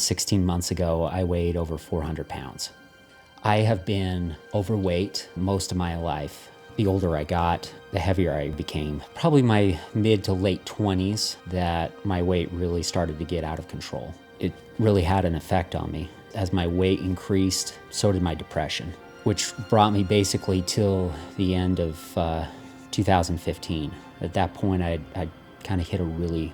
16 months ago, I weighed over 400 pounds. I have been overweight most of my life. The older I got, the heavier I became. Probably my mid to late 20s that my weight really started to get out of control. It really had an effect on me. As my weight increased, so did my depression, which brought me basically till the end of 2015. At that point, I kind of hit a really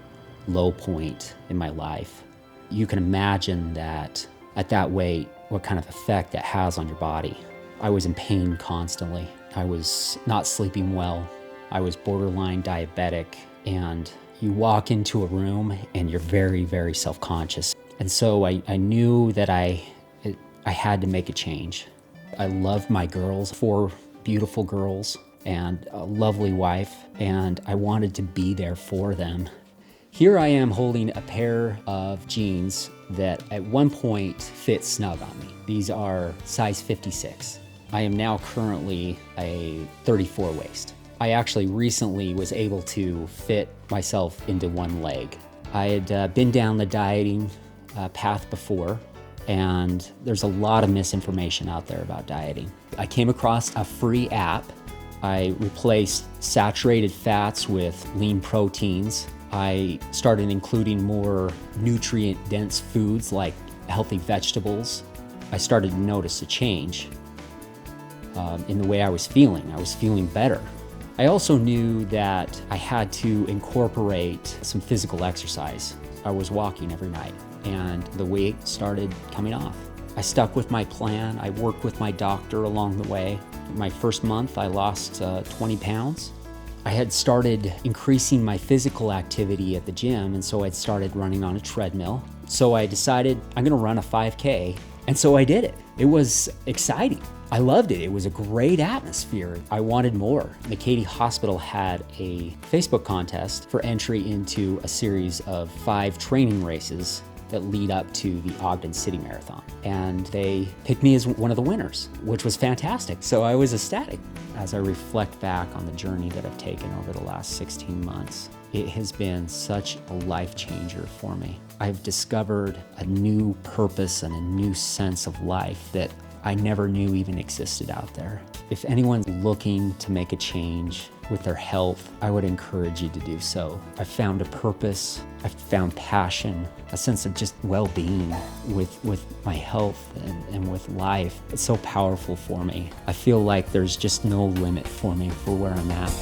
low point in my life. You can imagine that at that weight, what kind of effect that has on your body. I was in pain constantly. I was not sleeping well. I was borderline diabetic. And you walk into a room and you're very, very self-conscious. And so I knew that I had to make a change. I love my girls, 4 beautiful girls and a lovely wife, and I wanted to be there for them. Here I am holding a pair of jeans that at one point fit snug on me. These are size 56. I am now currently a 34 waist. I actually recently was able to fit myself into one leg. I had been down the dieting path before, and there's a lot of misinformation out there about dieting. I came across a free app. I replaced saturated fats with lean proteins. I started including more nutrient-dense foods like healthy vegetables. I started to notice a change in the way I was feeling. I was feeling better. I also knew that I had to incorporate some physical exercise. I was walking every night, and the weight started coming off. I stuck with my plan. I worked with my doctor along the way. My first month, I lost 20 pounds. I had started increasing my physical activity at the gym, and so I'd started running on a treadmill. So I decided I'm gonna run a 5K, and so I did it. It was exciting. I loved it. It was a great atmosphere. I wanted more. McCady Hospital had a Facebook contest for entry into a series of 5 training races that lead up to the Ogden City Marathon. And they picked me as one of the winners, which was fantastic. So I was ecstatic. As I reflect back on the journey that I've taken over the last 16 months, it has been such a life changer for me. I've discovered a new purpose and a new sense of life that I never knew even existed out there. If anyone's looking to make a change with their health, I would encourage you to do so. I've found a purpose, I've found passion, a sense of just well-being with my health and with life. It's so powerful for me. I feel like there's just no limit for me for where I'm at.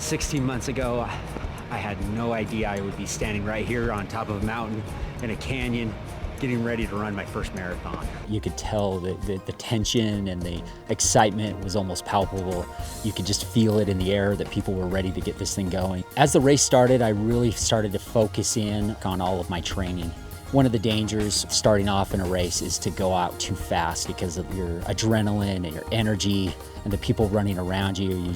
16 months ago, I had no idea I would be standing right here on top of a mountain in a canyon, getting ready to run my first marathon. You could tell that the tension and the excitement was almost palpable. You could just feel it in the air that people were ready to get this thing going. As the race started, I really started to focus in on all of my training. One of the dangers starting off in a race is to go out too fast because of your adrenaline and your energy and the people running around you.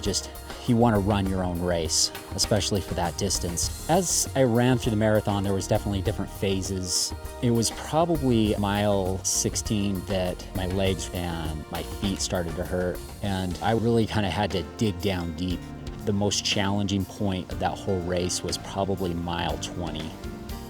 You want to run your own race, especially for that distance. As I ran through the marathon, there was definitely different phases. It was probably mile 16 that my legs and my feet started to hurt, and I really kind of had to dig down deep. The most challenging point of that whole race was probably mile 20.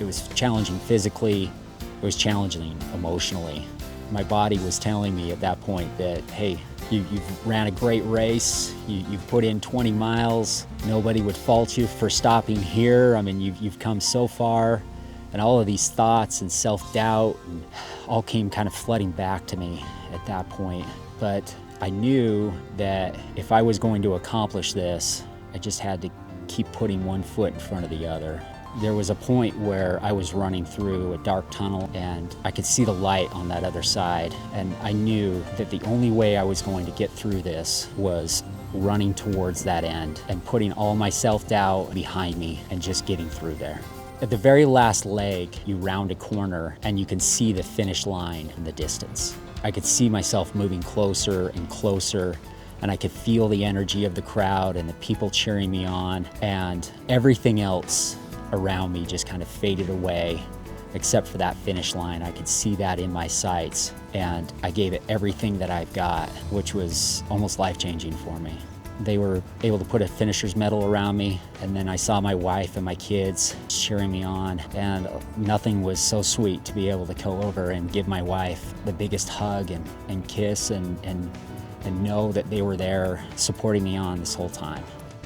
It was challenging physically, it was challenging emotionally. My body was telling me at that point that, hey, you've ran a great race, you've put in 20 miles, nobody would fault you for stopping here. I mean, you've come so far, and all of these thoughts and self-doubt all came kind of flooding back to me at that point. But I knew that if I was going to accomplish this, I just had to keep putting one foot in front of the other. There was a point where I was running through a dark tunnel and I could see the light on that other side, and I knew that the only way I was going to get through this was running towards that end and putting all my self-doubt behind me and just getting through there. At the very last leg, you round a corner and you can see the finish line in the distance. I could see myself moving closer and closer, and I could feel the energy of the crowd and the people cheering me on, and everything else around me just kind of faded away except for that finish line. I could see that in my sights, and I gave it everything that I've got, which was almost life-changing for me. They were able to put a finisher's medal around me, and then I saw my wife and my kids cheering me on, and nothing was so sweet to be able to go over and give my wife the biggest hug and kiss and know that they were there supporting me on this whole time.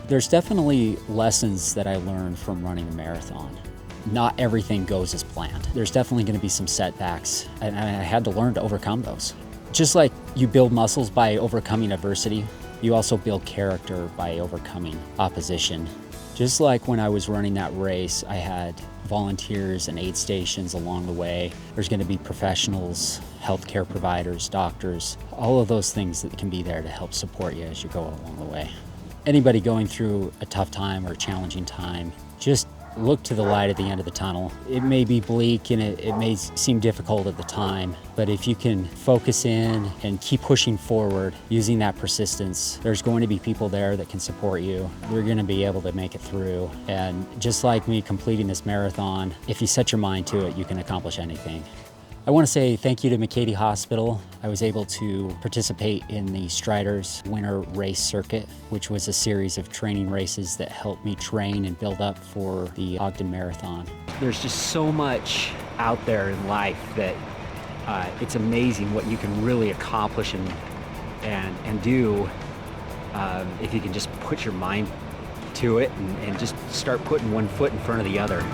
There's definitely lessons that I learned from running a marathon. Not everything goes as planned. There's definitely going to be some setbacks, and I had to learn to overcome those. Just like you build muscles by overcoming adversity, you also build character by overcoming opposition. Just like when I was running that race, I had volunteers and aid stations along the way. There's going to be professionals, healthcare providers, doctors, all of those things that can be there to help support you as you go along the way. Anybody going through a tough time or a challenging time, just look to the light at the end of the tunnel. It may be bleak and it may seem difficult at the time, but if you can focus in and keep pushing forward using that persistence, there's going to be people there that can support you. You're going to be able to make it through. And just like me completing this marathon, if you set your mind to it, you can accomplish anything. I want to say thank you to McCady Hospital. I was able to participate in the Striders Winter Race Circuit, which was a series of training races that helped me train and build up for the Ogden Marathon. There's just so much out there in life that it's amazing what you can really accomplish and do if you can just put your mind to it and just start putting one foot in front of the other.